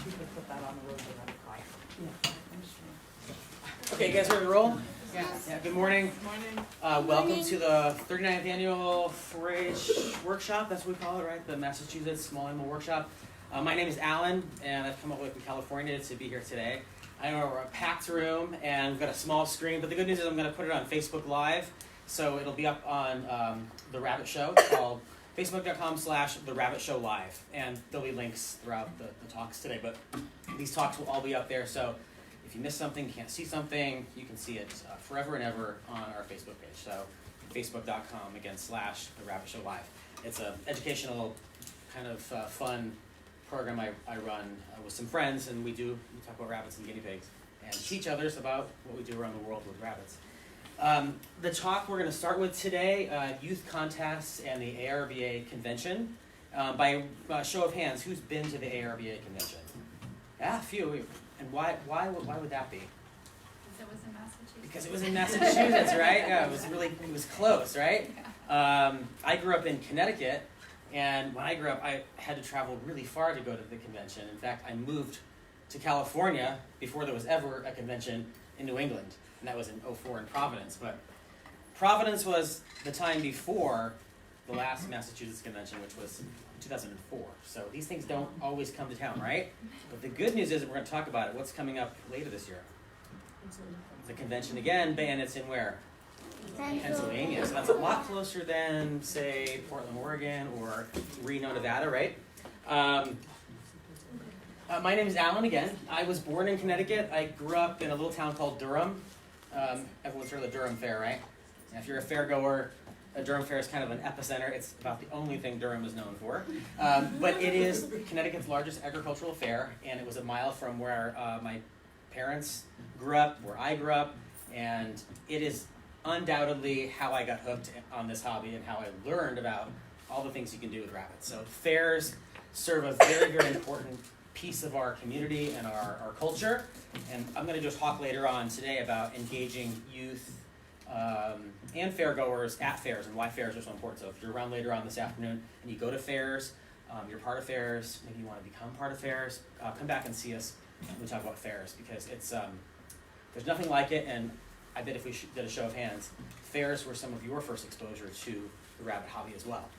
you could put that on the road without a car. Yeah. Okay, you guys ready to roll? Yes. Yeah, good morning. Morning. Welcome to the 39th annual 4-H workshop. That's what we call it, right? The Massachusetts Small Animal Workshop. My name is Alan, and I've come up with from California to be here today. I know we're a packed room, and we've got a small screen, but the good news is I'm going to put it on Facebook Live, so it'll be up on The Rabbit Show. It's called facebook.com/The Rabbit Show Live, and there'll be links throughout the talks today, but these talks will all be up there, so if you miss something, you can't see something, you can see it forever and ever on our Facebook page. So facebook.com, again, /The Rabbit Show Live. It's an educational kind of fun program I run with some friends, and we talk about rabbits and guinea pigs and teach others about what we do around the world with rabbits. The talk we're going to start with today, youth contests and the ARBA convention. By show of hands, who's been to the ARBA convention? Yeah, a few. And why would that be? Because it was in Massachusetts. Because it was in Massachusetts, right? Yeah, it was close, right? Yeah. I grew up in Connecticut, and when I grew up, I had to travel really far to go to the convention. In fact, I moved to California before there was ever a convention in New England, and that was in '04 in Providence. But Providence was the time before the last Massachusetts convention, which was 2004. So these things don't always come to town, right? But the good news is we're going to talk about it. What's coming up later this year? The convention again, and it's in where? Pennsylvania. So that's a lot closer than, say, Portland, Oregon, or Reno, Nevada, right? My name is Alan again. I was born in Connecticut. I grew up in a little town called Durham. Everyone's heard of the Durham Fair, right? And if you're a fair goer, a Durham Fair is kind of an epicenter. It's about the only thing Durham is known for. But it is Connecticut's largest agricultural fair, and it was a mile from where my parents grew up, where I grew up, and it is undoubtedly how I got hooked on this hobby and how I learned about all the things you can do with rabbits. So fairs serve a very, very important piece of our community and our culture, and I'm going to just talk later on today about engaging youth and fairgoers at fairs and why fairs are so important. So if you're around later on this afternoon and you go to fairs, you're part of fairs, maybe you want to become part of fairs, come back and see us when we talk about fairs, because it's there's nothing like it. And I bet if we did a show of hands, fairs were some of your first exposure to the rabbit hobby as well.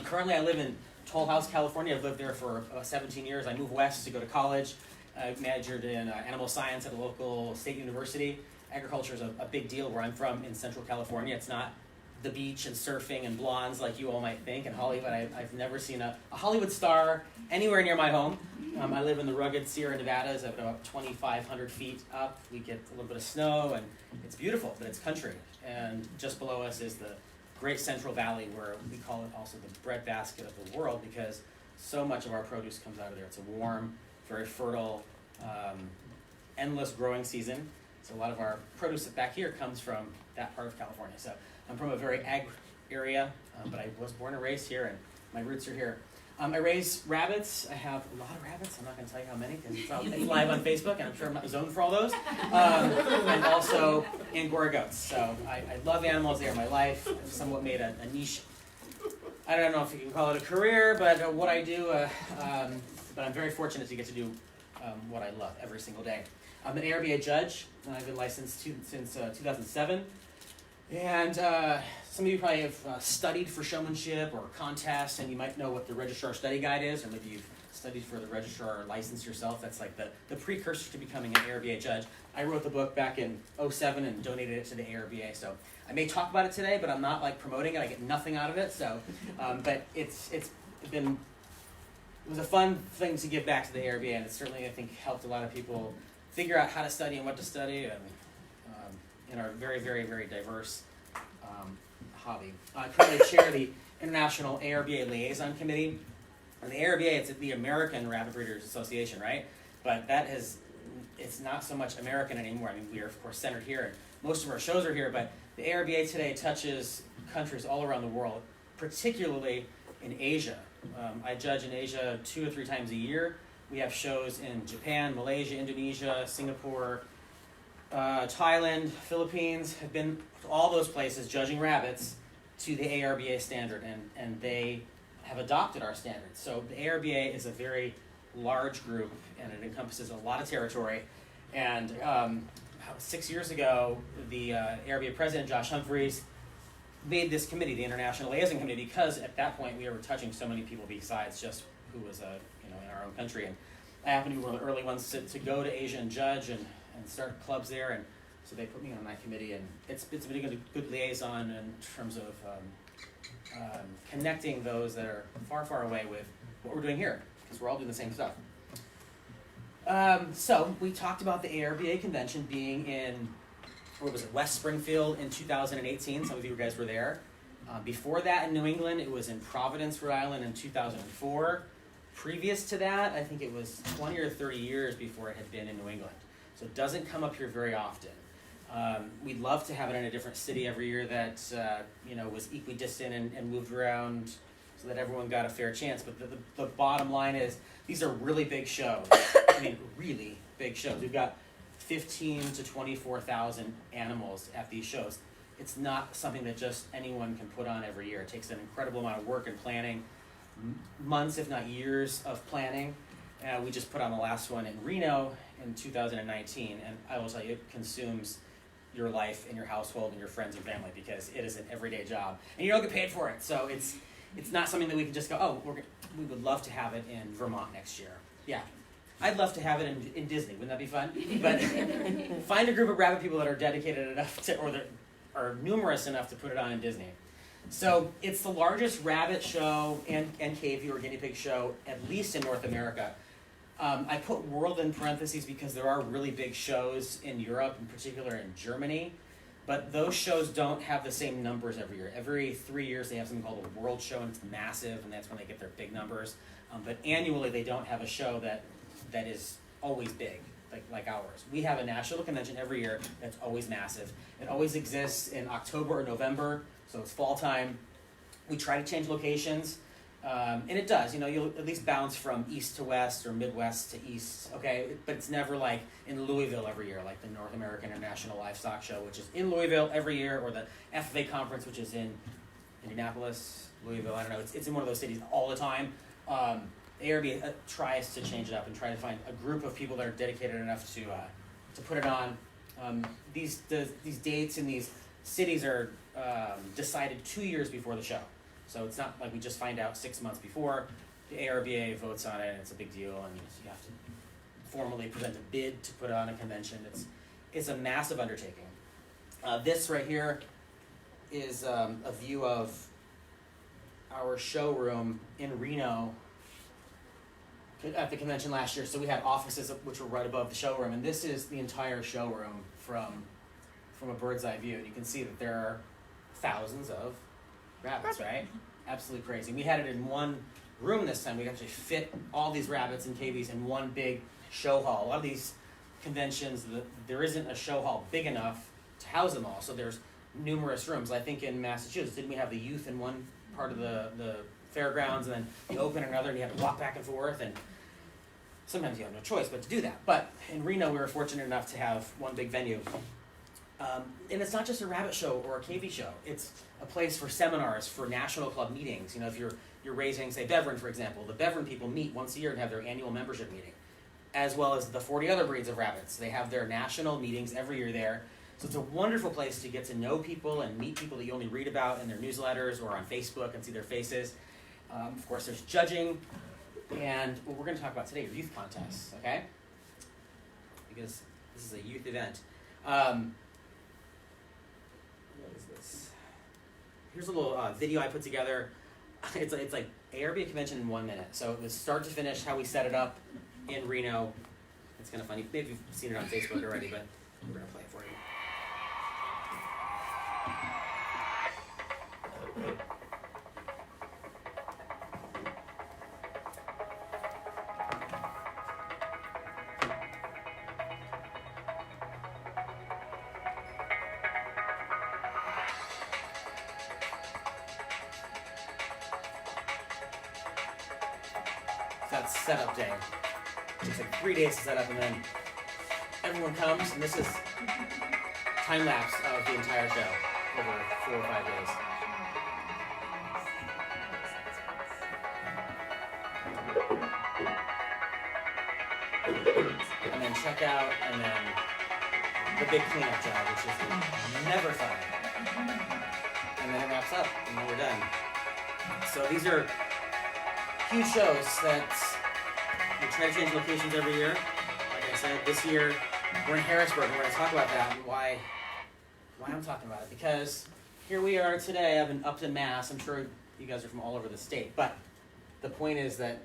Currently I live in Toll House, California. I've lived there for 17 years. I moved west to go to college. I majored in animal science at a local state university. Agriculture is a big deal where I'm from in Central California. It's not the beach and surfing and blondes like you all might think. In Hollywood, I've never seen a Hollywood star anywhere near my home. I live in the rugged Sierra Nevadas at about 2,500 feet up. We get a little bit of snow, and it's beautiful, but it's country. And just below us is the Great Central Valley, where we call it also the breadbasket of the world, because so much of our produce comes out of there. It's a warm, very fertile, endless growing season. So a lot of our produce back here comes from that part of California. So I'm from a very ag area, but I was born and raised here, and my roots are here. I raise rabbits. I have a lot of rabbits. I'm not going to tell you how many, because it's live on Facebook, and I'm sure I'm not zoned for all those. And also Angora goats. So I love animals. They are my life. I've somewhat made a niche. I don't know if you can call it a career, but what I do. But I'm very fortunate to get to do what I love every single day. I'm an ARBA judge. I've been licensed since 2007. And some of you probably have studied for showmanship or contests, and you might know what the Registrar Study Guide is, or maybe you've studied for the registrar or license yourself. That's like the precursor to becoming an ARBA judge. I wrote the book back in '07 and donated it to the ARBA. So I may talk about it today, but I'm not like promoting it. I get nothing out of it. So, but it was a fun thing to give back to the ARBA, and it certainly, I think, helped a lot of people figure out how to study and what to study, and in our very, very, very diverse hobby. I currently chair the International ARBA Liaison Committee. And the ARBA, it's the American Rabbit Breeders Association, right? But it's not so much American anymore. I mean, we are, of course, centered here, and most of our shows are here, but the ARBA today touches countries all around the world, particularly in Asia. I judge in Asia 2 or 3 times a year. We have shows in Japan, Malaysia, Indonesia, Singapore, Thailand, Philippines. Have been to all those places judging rabbits to the ARBA standard, and they have adopted our standards. So the ARBA is a very large group, and it encompasses a lot of territory. And about 6 years ago, the ARBA president, Josh Humphreys, made this committee, the International Liaison Committee, because at that point we were touching so many people besides just who was in our own country. And I happened to be one of the early ones to go to Asia and judge and start clubs there. And so they put me on that committee, and it's been a good liaison in terms of connecting those that are far, far away with what we're doing here, because we're all doing the same stuff. So we talked about the ARBA convention being in, West Springfield in 2018. Some of you guys were there. Before that in New England, it was in Providence, Rhode Island in 2004. Previous to that, I think it was 20 or 30 years before it had been in New England. So it doesn't come up here very often. We'd love to have it in a different city every year that was equidistant and moved around so that everyone got a fair chance. But the bottom line is these are really big shows. I mean, really big shows. We've got 15 to 24,000 animals at these shows. It's not something that just anyone can put on every year. It takes an incredible amount of work and planning, months if not years of planning. We just put on the last one in Reno in 2019, and I will tell you, it consumes your life and your household and your friends and family because it is an everyday job, and you don't get paid for it. So it's not something that we can just go, oh, we would love to have it in Vermont next year. Yeah, I'd love to have it in Disney. Wouldn't that be fun? But find a group of rabbit people that are dedicated enough to, or that are numerous enough to put it on in Disney. So it's the largest rabbit show and cavy or guinea pig show, at least in North America. I put world in parentheses because there are really big shows in Europe, in particular in Germany, but those shows don't have the same numbers every year. Every 3 years they have something called a world show, and it's massive, and that's when they get their big numbers. But annually they don't have a show that is always big, like ours. We have a national convention every year that's always massive. It always exists in October or November, so it's fall time. We try to change locations. And it does, you'll at least bounce from east to west or midwest to east, okay? But it's never like in Louisville every year, like the North American International Livestock Show, which is in Louisville every year, or the FFA conference, which is in Indianapolis, Louisville, I don't know. It's in one of those cities all the time. ARB tries to change it up and try to find a group of people that are dedicated enough to put it on. These dates in these cities are decided 2 years before the show. So it's not like we just find out 6 months before. The ARBA votes on it, and it's a big deal, and you have to formally present a bid to put on a convention. It's a massive undertaking. This right here is a view of our showroom in Reno at the convention last year. So we had offices which were right above the showroom, and this is the entire showroom from a bird's eye view. And you can see that there are thousands of rabbits, right? Absolutely crazy. We had it in one room this time. We could actually fit all these rabbits and cavies in one big show hall. A lot of these conventions, there isn't a show hall big enough to house them all, so there's numerous rooms. I think in Massachusetts, didn't we have the youth in one part of the fairgrounds, and then the open in another, and you had to walk back and forth, and sometimes you have no choice but to do that. But in Reno, we were fortunate enough to have one big venue. And it's not just a rabbit show or a cavy show. It's a place for seminars, for national club meetings. If you're raising, say, Beveren, for example, the Beveren people meet once a year and have their annual membership meeting, as well as the 40 other breeds of rabbits. They have their national meetings every year there. So it's a wonderful place to get to know people and meet people that you only read about in their newsletters or on Facebook and see their faces. Of course, there's judging, and what we're going to talk about today are youth contests, okay? Because this is a youth event. What is this? Here's a little video I put together. It's like ARBA convention in 1 minute. So it was start to finish, how we set it up in Reno. It's kind of funny. Maybe you've seen it on Facebook already, but we're going to play it for you. That's setup day. It's like 3 days to set up, and then everyone comes, and this is time lapse of the entire show over 4 or 5 days. and then check out, and then the big cleanup job, which is never fun. And then it wraps up, and then we're done. So these are huge shows that we try to change locations every year. Like I said, this year we're in Harrisburg, and we're going to talk about that and why I'm talking about it. Because here we are today. I've been up in Mass. I'm sure you guys are from all over the state, but the point is that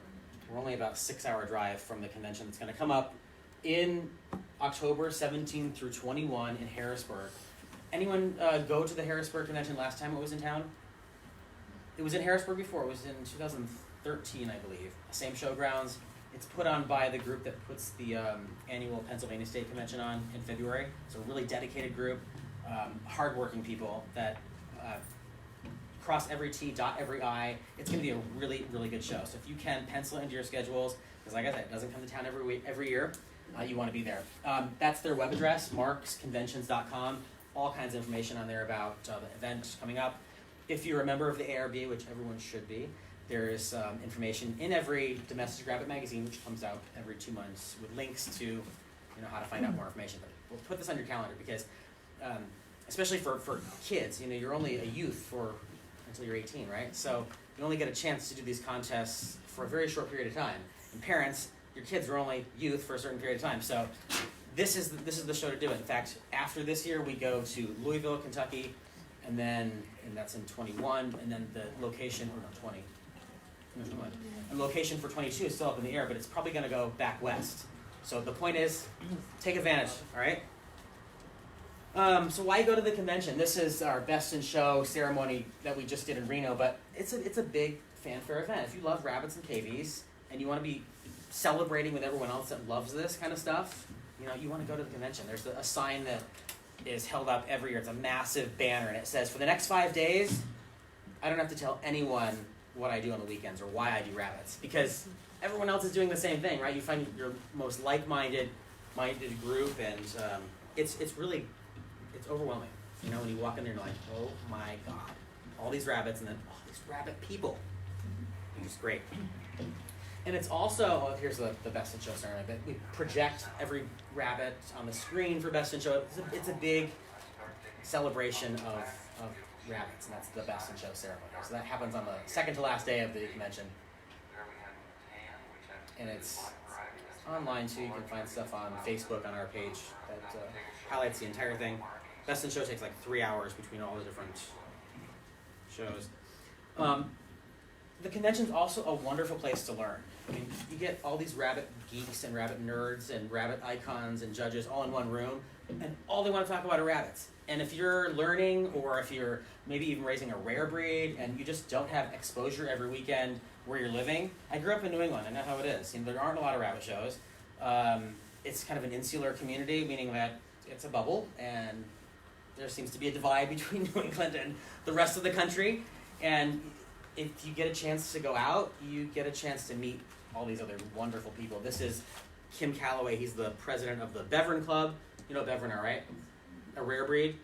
we're only about a 6-hour drive from the convention that's going to come up in October 17 through 21 in Harrisburg. Anyone go to the Harrisburg convention last time it was in town? It was in Harrisburg before. It was in 2013, I believe. Same showgrounds. It's put on by the group that puts the annual Pennsylvania State Convention on in February. It's a really dedicated group, hardworking people that cross every T, dot every I. It's going to be a really, really good show. So if you can pencil it into your schedules, because like I said, it doesn't come to town every year, you want to be there. That's their web address, marksconventions.com. All kinds of information on there about the event coming up. If you're a member of the ARBA, which everyone should be, there is information in every domestic rabbit magazine, which comes out every 2 months, with links to how to find out more information. But we'll put this on your calendar because, especially for kids, you're only a youth until you're 18, right? So you only get a chance to do these contests for a very short period of time. And parents, your kids are only youth for a certain period of time. So this is the show to do it. In fact, after this year, we go to Louisville, Kentucky, and that's in 21, and then the location, or no, 20. No, 21. And location for 22 is still up in the air, but it's probably going to go back west. So the point is, take advantage, all right? So why go to the convention? This is our Best in Show ceremony that we just did in Reno, but it's a big fanfare event. If you love rabbits and cavies, and you want to be celebrating with everyone else that loves this kind of stuff, you want to go to the convention. There's a sign that is held up every year. It's a massive banner, and it says, for the next 5 days, I don't have to tell anyone what I do on the weekends or why I do rabbits, because everyone else is doing the same thing, right? You find your most like-minded group, and it's overwhelming. When you walk in there, you're like, oh my God, all these rabbits, and then all these rabbit people. It's great. And it's also, here's the Best in Show ceremony, but we project every rabbit on the screen for Best in Show. It's a big celebration of rabbits, and that's the Best in Show ceremony. So that happens on the second to last day of the convention. And it's online too. You can find stuff on Facebook on our page that highlights the entire thing. Best in Show takes like 3 hours between all the different shows. The convention's also a wonderful place to learn. I mean, you get all these rabbit geeks and rabbit nerds and rabbit icons and judges all in one room, and all they want to talk about are rabbits. And if you're learning, or if you're maybe even raising a rare breed, and you just don't have exposure every weekend where you're living. I grew up in New England. I know how it is. There aren't a lot of rabbit shows. It's kind of an insular community, meaning that it's a bubble, and there seems to be a divide between New England and the rest of the country. And if you get a chance to go out, you get a chance to meet all these other wonderful people. This is Kim Calloway. He's the president of the Beverin Club. You know Beverin, all right? A rare breed.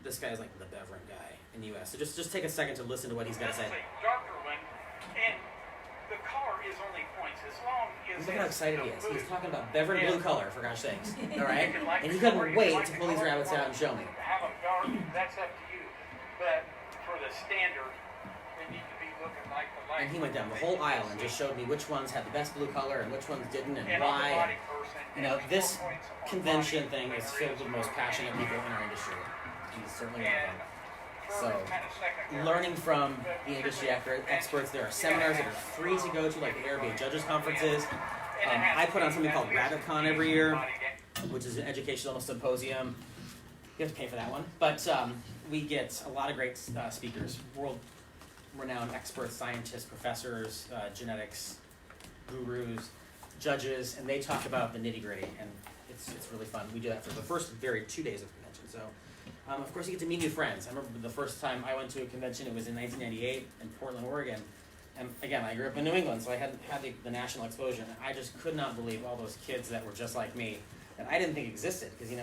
This guy is like the Beverin guy in the U.S. So just take a second to listen to what he's got to say. Darker one, and the color is only points as long as. Look how excited he is. He's talking about Beverin blue color, for gosh sakes. All right? And he couldn't wait to pull these rabbits out and show me. Have them dark, that's up to you. But for the standard, they need to be looking like the light. And he went down the whole aisle and just showed me which ones had the best blue color and which ones didn't and And why. person, This convention thing is filled with the most passionate people in our industry. He's certainly one of them. So, learning from the industry experts, there are seminars that are free to go to, like the ARBA Judges Conferences. I put on something called RabbitCon every year, which is an educational symposium. You have to pay for that one. But we get a lot of great speakers, world-renowned experts, scientists, professors, genetics, gurus, judges, and they talk about the nitty-gritty, and it's really fun. We do that for the first 2 days of the convention. So, of course, you get to meet new friends. I remember the first time I went to a convention, it was in 1998 in Portland, Oregon. And again, I grew up in New England, so I hadn't had the national exposure. And I just could not believe all those kids that were just like me that I didn't think existed. Because,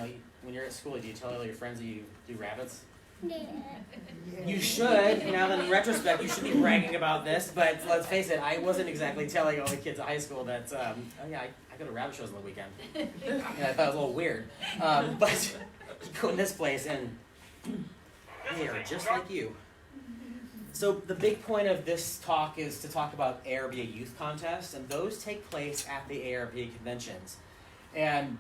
when you're at school, do you tell all your friends that you do rabbits? You should, now in retrospect, you should be bragging about this, but let's face it, I wasn't exactly telling all the kids at high school that, oh yeah, I go to rabbit shows on the weekend. And I thought it was a little weird. But you go in this place and they are just like you. So the big point of this talk is to talk about ARBA youth contests, and those take place at the ARBA conventions. And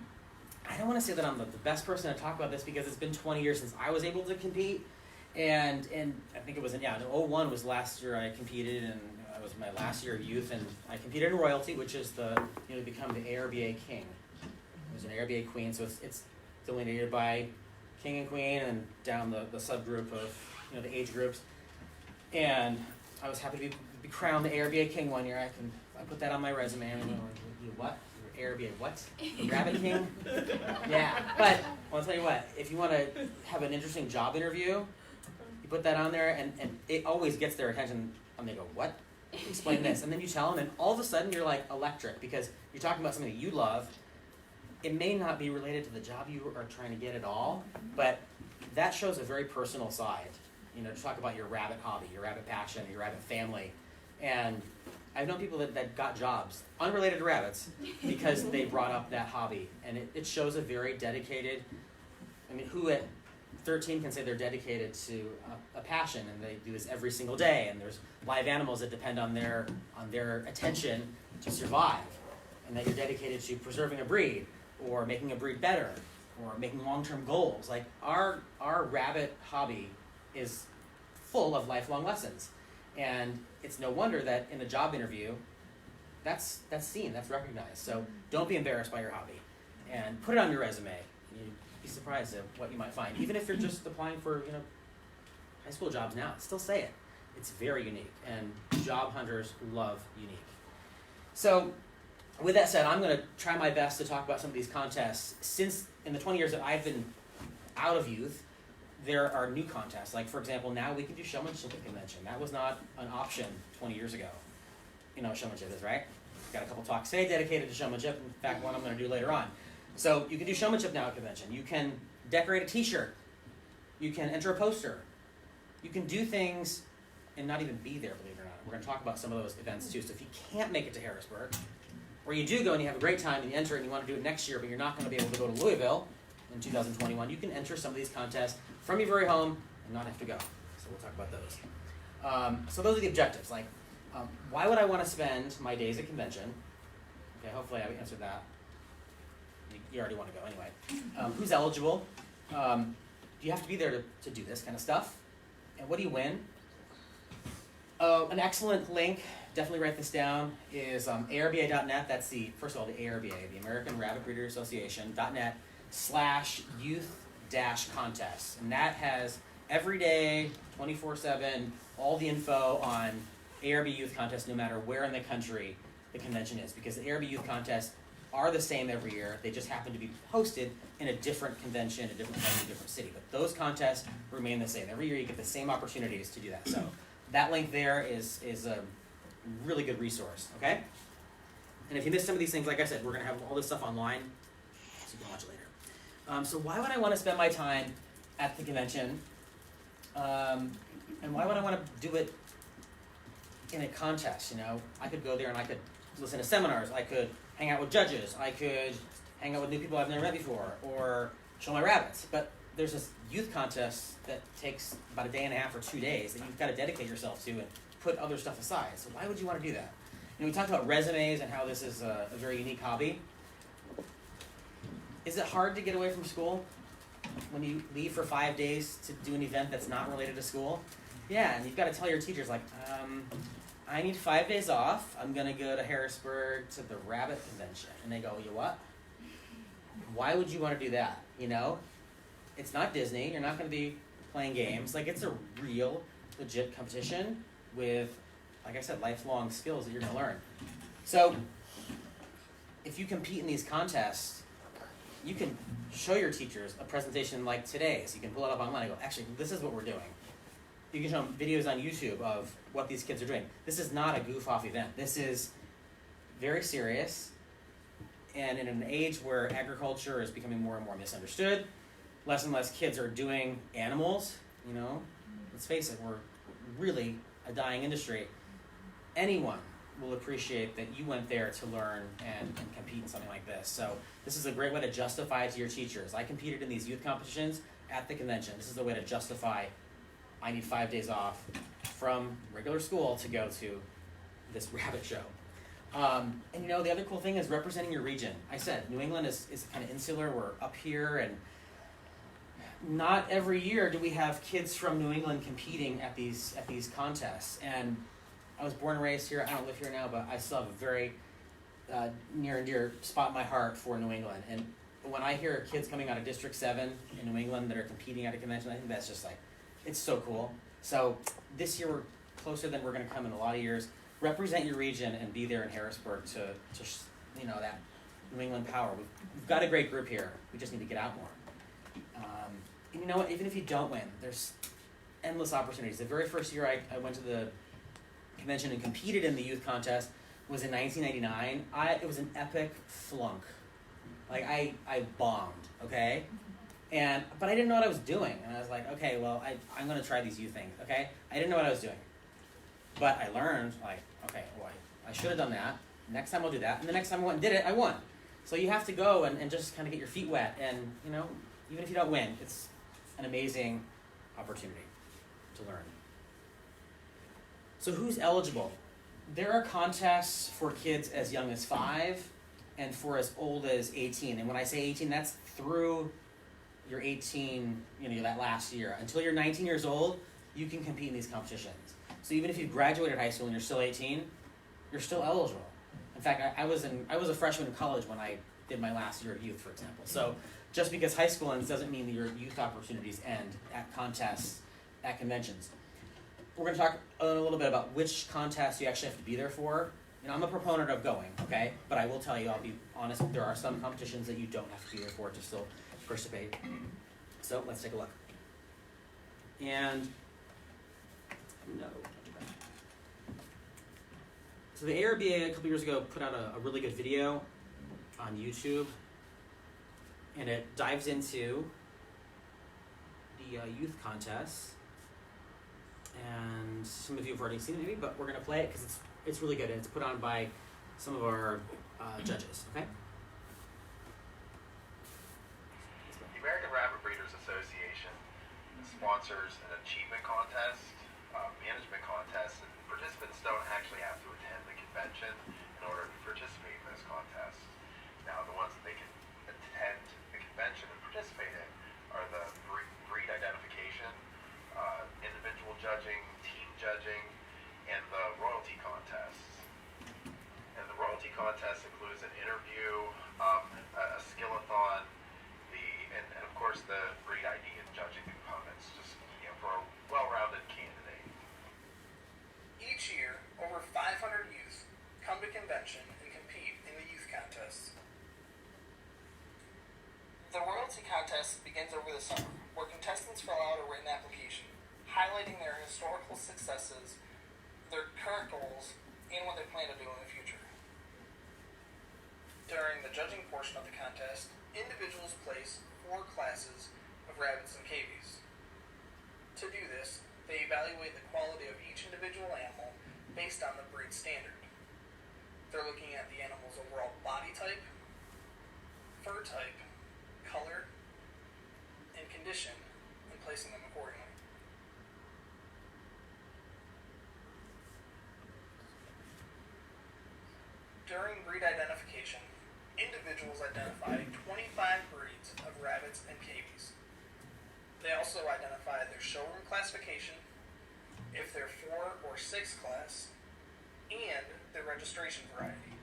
I don't want to say that I'm the best person to talk about this because it's been 20 years since I was able to compete. And I think it was in 01 was last year I competed, and it was my last year of youth, and I competed in royalty, which is to become the ARBA king. It was an ARBA queen, so it's delineated by king and queen, and down the subgroup of the age groups. And I was happy to be crowned the ARBA king one year. I put that on my resume. And you what? You're ARBA what? The rabbit king? Yeah. But I'll tell you what. If you want to have an interesting job interview, put that on there, and it always gets their attention, and they go, what? Explain this. And then you tell them, and all of a sudden you're like electric, because you're talking about something that you love. It may not be related to the job you are trying to get at all, but that shows a very personal side. To talk about your rabbit hobby, your rabbit passion, your rabbit family. And I've known people that got jobs unrelated to rabbits because they brought up that hobby. And it shows a very dedicated, who at 13 can say they're dedicated to a passion, and they do this every single day, and there's live animals that depend on their attention to survive, and that you're dedicated to preserving a breed, or making a breed better, or making long-term goals. Like our rabbit hobby is full of lifelong lessons, and it's no wonder that in a job interview that's seen, that's recognized. So don't be embarrassed by your hobby, and put it on your resume. You'd be surprised at what you might find. Even if you're just applying for high school jobs now, still say it. It's very unique, and job hunters love unique. So with that said, I'm going to try my best to talk about some of these contests. Since in the 20 years that I've been out of youth, there are new contests. Like, for example, now we can do showmanship at convention. That was not an option 20 years ago. You know what showmanship is, right? Got a couple talks today dedicated to showmanship. In fact, one I'm going to do later on. So you can do showmanship now at convention. You can decorate a t-shirt. You can enter a poster. You can do things and not even be there, believe it or not. We're going to talk about some of those events too. So if you can't make it to Harrisburg, or you do go and you have a great time and you enter and you want to do it next year, but you're not going to be able to go to Louisville in 2021, you can enter some of these contests from your very home and not have to go. So we'll talk about those. So those are the objectives. Like, why would I want to spend my days at convention? Okay, hopefully I answered that. You already want to go anyway. Who's eligible? Do you have to be there to do this kind of stuff? And what do you win? An excellent link, definitely write this down, is ARBA.net. That's first of all, the ARBA, the American Rabbit Breeders Association, .net/youth-contests. And that has every day, 24/7, all the info on ARB youth contests, no matter where in the country the convention is. Because the ARB youth contests are the same every year. They just happen to be hosted in a different convention, a different venue, a different city. But those contests remain the same. Every year you get the same opportunities to do that. So that link there is a really good resource, okay? And if you missed some of these things, like I said, we're going to have all this stuff online, so you can watch it later. So why would I want to spend my time at the convention? And why would I want to do it in a contest? I could go there and I could listen to seminars. I could hang out with judges. I could hang out with new people I've never met before, or show my rabbits. But there's this youth contest that takes about a day and a half or 2 days that you've got to dedicate yourself to and put other stuff aside. So why would you want to do that? We talked about resumes and how this is a very unique hobby. Is it hard to get away from school when you leave for 5 days to do an event that's not related to school? Yeah, and you've got to tell your teachers, like, I need 5 days off. I'm going to go to Harrisburg to the rabbit convention. And they go, you what? Why would you want to do that? It's not Disney. You're not going to be playing games. Like, it's a real, legit competition with, like I said, lifelong skills that you're going to learn. So if you compete in these contests, you can show your teachers a presentation like today. So you can pull it up online and go, actually, this is what we're doing. You can show them videos on YouTube of what these kids are doing. This is not a goof-off event. This is very serious. And in an age where agriculture is becoming more and more misunderstood, less and less kids are doing animals You know, let's face it, we're really a dying industry. Anyone will appreciate that you went there to learn and compete in something like this. So this is a great way to justify it to your teachers. I competed in these youth competitions at the convention. This is a way to justify I need 5 days off from regular school to go to this rabbit show. And you know, the other cool thing is representing your region. I said, New England is kind of insular. We're up here, and not every year do we have kids from New England competing at these contests. And I was born and raised here. I don't live here now, but I still have a very near and dear spot in my heart for New England. And when I hear kids coming out of District 7 in New England that are competing at a convention, I think that's just like, it's so cool. So this year we're closer than we're going to come in a lot of years. Represent your region and be there in Harrisburg to you know, that New England power. We've got a great group here. We just need to get out more. And you know what? Even if you don't win, there's endless opportunities. The very first year I went to the convention and competed in the youth contest was in 1999. It was an epic flunk. Like I bombed, okay? But I didn't know what I was doing. And I was like, okay, well, I'm going to try these youth things, okay? I didn't know what I was doing. But I learned, like, okay, well, I should have done that. Next time I'll do that. And the next time I went and did it, I won. So you have to go and just kind of get your feet wet. And, you know, even if you don't win, it's an amazing opportunity to learn. So who's eligible? There are contests for kids as young as 5 and for as old as 18. And when I say 18, that's through your 18, you know, that last year. Until you're 19 years old, you can compete in these competitions. So even if you graduated high school and you're still 18, you're still eligible. In fact, I was a freshman in college when I did my last year of youth, for example. So just because high school ends doesn't mean that your youth opportunities end at contests, at conventions. We're going to talk a little bit about which contests you actually have to be there for. You know, I'm a proponent of going, okay? But I will tell you, I'll be honest, there are some competitions that you don't have to be there for to still participate. So let's take a look. And no. So the ARBA a couple years ago put out a really good video on YouTube, and it dives into the youth contests. And some of you have already seen it maybe, but we're going to play it because it's really good, and it's put on by some of our judges, okay? The American Rabbit Breeders Association sponsors an achievement contest, management contest, and participants don't actually have to attend the convention in order to participate in this contest. Now, the ones that they can attend the convention and participate in are the breed identification, individual judging, team judging, and the royalty contests. And the royalty contest includes an interview, a skill-a-thon, and of course the breed ID and judging components, just, you know, for a well-rounded candidate. Each year, over 500 youth come to convention and compete in the youth contests. The royalty contest begins over the summer, where contestants fill out a written application, highlighting their historical successes, their current goals, and what they plan to do in the future. During the judging portion of the contest, individuals place 4 classes of rabbits and cavies. To do this, they evaluate the quality of each individual animal based on the breed standard. They're looking at the animal's overall body type, fur type, color, and condition, and placing them accordingly. During breed identification, individuals identify 25 breeds of rabbits and cavies. They also identify their showroom classification, if they're 4 or 6 class, and their registration variety.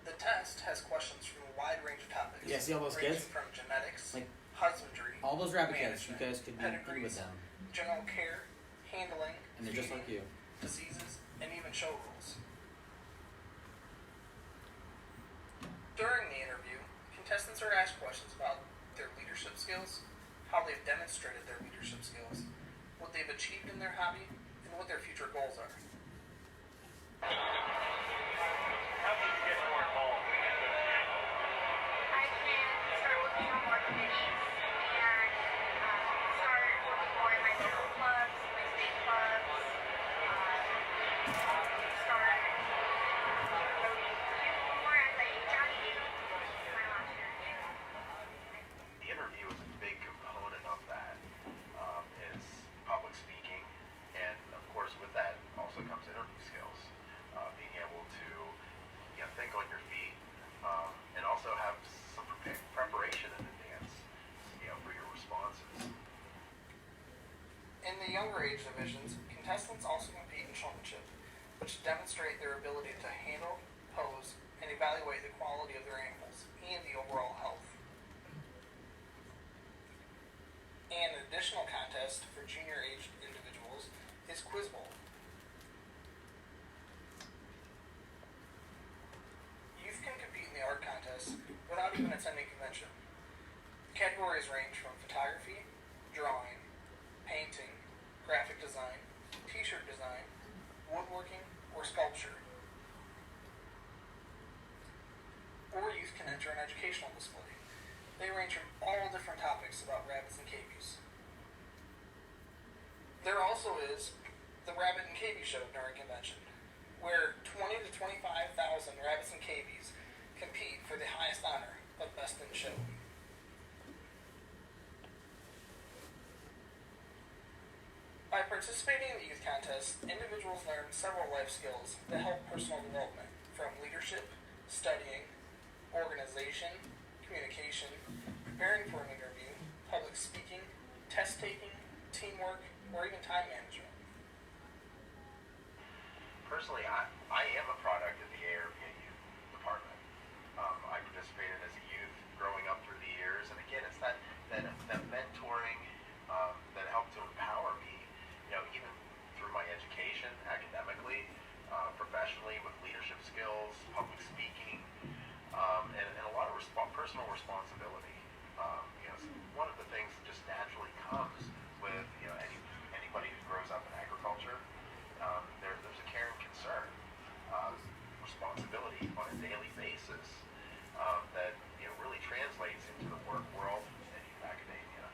The test has questions from a wide range of topics. Yeah, see all those ranging kids? from genetics, Like, husbandry, all those rabbit kids, you management, guys could be in with them. general care, handling, And they're just like you. diseases, and even show rules. During the interview, contestants are asked questions about their leadership skills, how they've demonstrated their leadership skills, what they've achieved in their hobby, and what their future goals are. How did you get more involved? I can start looking at more committees and the younger age divisions, contestants also compete in showmanship, which demonstrate their ability to handle, pose, and evaluate the quality of their animals and the overall health. And an additional contest for junior aged individuals is Quiz Bowl. Youth can compete in the art contest without even attending convention. Categories range from photography, drawing, painting, graphic design, t-shirt design, woodworking, or sculpture. Or youth can enter an educational display. They range from all different topics about rabbits and cavies. There also is the Rabbit and Cavie Show during convention, where 20 to 25,000 rabbits and cavies compete for the highest honor of Best in Show. By participating in the youth contest, individuals learn several life skills that help personal development, from leadership, studying, organization, communication, preparing for an interview, public speaking, test taking, teamwork, or even time management. Personally, I am a product of the ARBA youth department. I participated as a youth growing up through the years, and again, it's that mentoring that helped to empower me, even through my education, academically, professionally, with leadership skills, public speaking, and a lot of personal responsibility. One of the things that just naturally comes with anybody who grows up in agriculture. There's a care and concern, responsibility on a daily basis that really translates into the work world and even academia.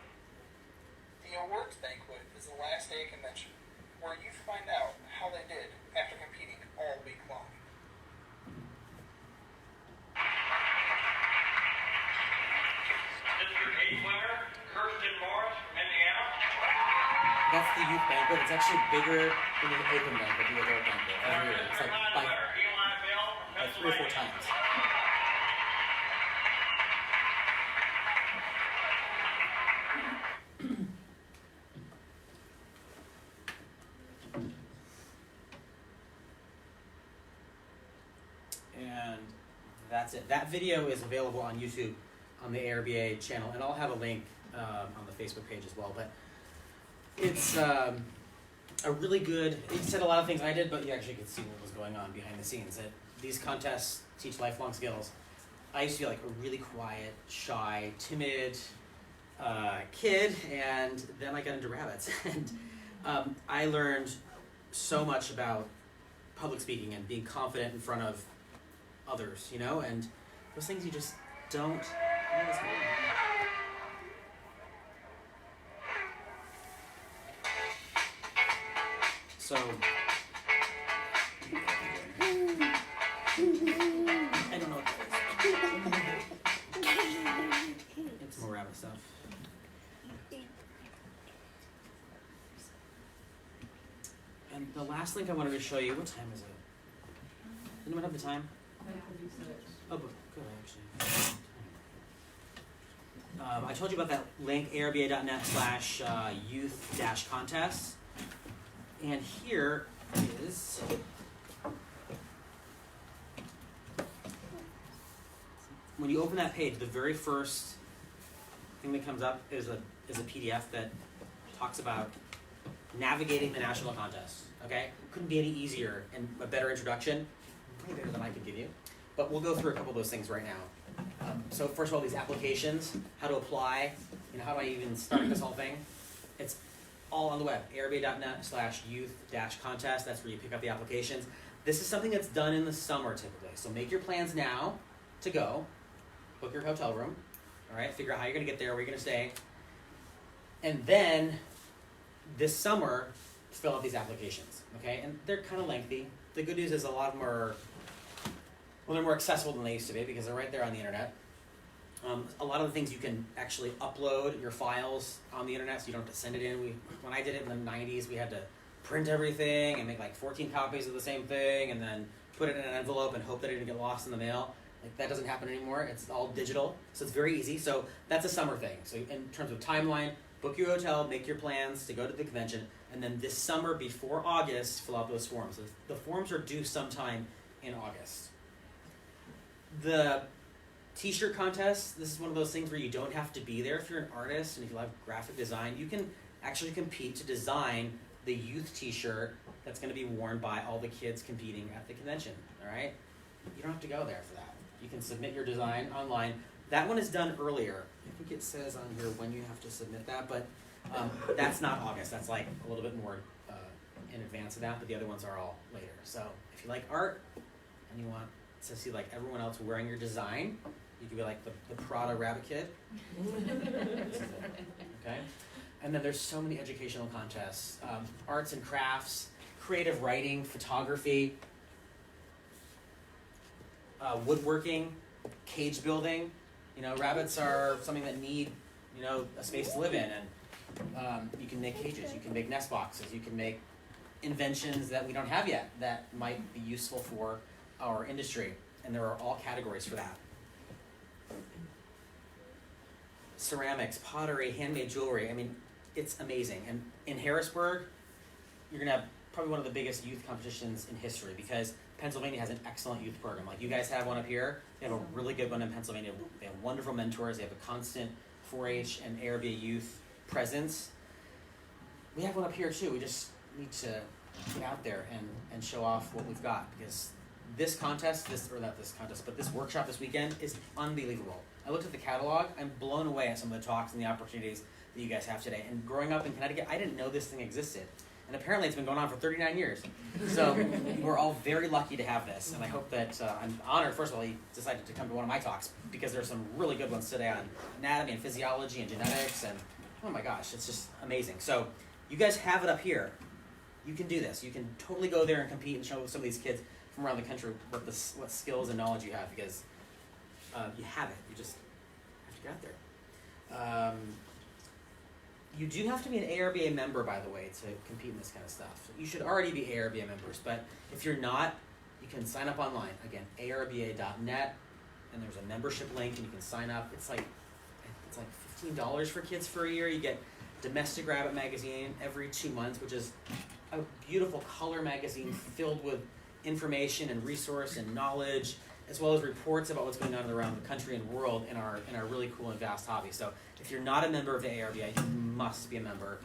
The awards banquet is the last day of convention, where youth find out how they did after competing all week long. Mr. Eighth winner, Kirsten Morris from Indiana. That's the youth banquet. It's actually bigger than the open banquet, the adult banquet, every year. It's like by 3 or 4 times. And that's it. That video is available on YouTube on the ARBA channel, and I'll have a link on the Facebook page as well. But it's a really good, it said a lot of things I did, but you actually could see what was going on behind the scenes. These contests teach lifelong skills. I used to be like a really quiet, shy, timid kid, and then I got into rabbits. And I learned so much about public speaking and being confident in front of others, and those things you just don't. So, I don't know what that is. It's more rabbit stuff. And the last link I wanted to show you, what time is it? Anyone have the time? Oh, good, actually. I told you about that link, arba.net/youth-contests. And here is when you open that page, the very first thing that comes up is a PDF that talks about navigating the national contest. Okay, couldn't be any easier and a better introduction, way better than I could give you. But we'll go through a couple of those things right now. So first of all, these applications, how to apply, how do I even start this whole thing? It's all on the web, arba.net/youth-contest. That's where you pick up the applications. This is something that's done in the summer typically. So make your plans now to go. Book your hotel room. All right, figure out how you're going to get there, where you're going to stay. And then this summer, fill out these applications. Okay, and they're kind of lengthy. The good news is a lot of them are, they're more accessible than they used to be because they're right there on the internet. A lot of the things you can actually upload your files on the internet, so you don't have to send it in. When I did it in the 90s, we had to print everything and make like 14 copies of the same thing and then put it in an envelope and hope that it didn't get lost in the mail. Like that doesn't happen anymore. It's all digital, so it's very easy. So that's a summer thing. So in terms of timeline, book your hotel, make your plans to go to the convention. And then this summer, before August, fill out those forms. The forms are due sometime in August. The t-shirt contest, this is one of those things where you don't have to be there. If you're an artist and if you love graphic design, you can actually compete to design the youth t-shirt that's going to be worn by all the kids competing at the convention, all right? You don't have to go there for that. You can submit your design online. That one is done earlier. I think it says on here when you have to submit that, but that's not August. That's like a little bit more in advance of that, but the other ones are all later. So if you like art and you want to see like everyone else wearing your design, you could be like the Prada Rabbit Kid. Okay? And then there's so many educational contests. Arts and crafts, creative writing, photography, woodworking, cage building. You know, rabbits are something that need, you know, a space to live in. And you can make cages, you can make nest boxes, you can make inventions that we don't have yet that might be useful for our industry. And there are all categories for that. Ceramics, pottery, handmade jewelry. I mean, it's amazing. And in Harrisburg, you're going to have probably one of the biggest youth competitions in history because Pennsylvania has an excellent youth program. Like you guys have one up here. They have a really good one in Pennsylvania. They have wonderful mentors. They have a constant 4-H and ARBA youth presence. We have one up here too. We just need to get out there and show off what we've got because this workshop this weekend is unbelievable. I looked at the catalog. I'm blown away at some of the talks and the opportunities that you guys have today. And growing up in Connecticut, I didn't know this thing existed. And apparently it's been going on for 39 years. So we're all very lucky to have this. And I hope that I'm honored, first of all, he decided to come to one of my talks because there's some really good ones today on anatomy and physiology and genetics. And oh my gosh, it's just amazing. So you guys have it up here. You can do this. You can totally go there and compete and show some of these kids from around the country what skills and knowledge you have because you have it. You just have to get out there. You do have to be an ARBA member, by the way, to compete in this kind of stuff. So you should already be ARBA members, but if you're not, you can sign up online. Again, arba.net, and there's a membership link, and you can sign up. It's like $15 for kids for a year. You get Domestic Rabbit magazine every 2 months, which is a beautiful color magazine filled with information and resource and knowledge, as well as reports about what's going on around the country and world in our really cool and vast hobby. So if you're not a member of the ARBA, you must be a member.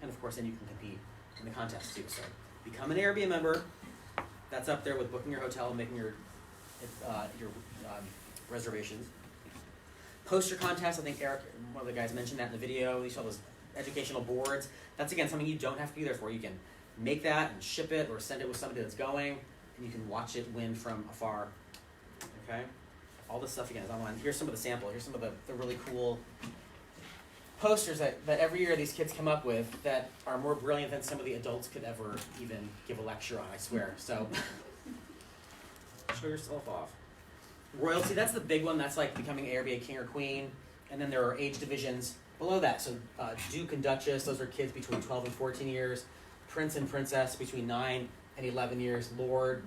And of course, then you can compete in the contest too. So become an ARBA member. That's up there with booking your hotel and making your reservations. Poster contest, I think Eric, one of the guys mentioned that in the video. You saw those educational boards. That's again something you don't have to be there for. You can make that and ship it or send it with somebody that's going, and you can watch it win from afar. Okay? All this stuff again is online. Here's some of the sample. Here's some of the really cool posters that every year these kids come up with that are more brilliant than some of the adults could ever even give a lecture on, I swear. So show yourself off. Royalty, that's the big one. That's like becoming ARBA king or queen. And then there are age divisions below that. So Duke and Duchess, those are kids between 12 and 14 years. Prince and Princess between 9 and 11 years. Lord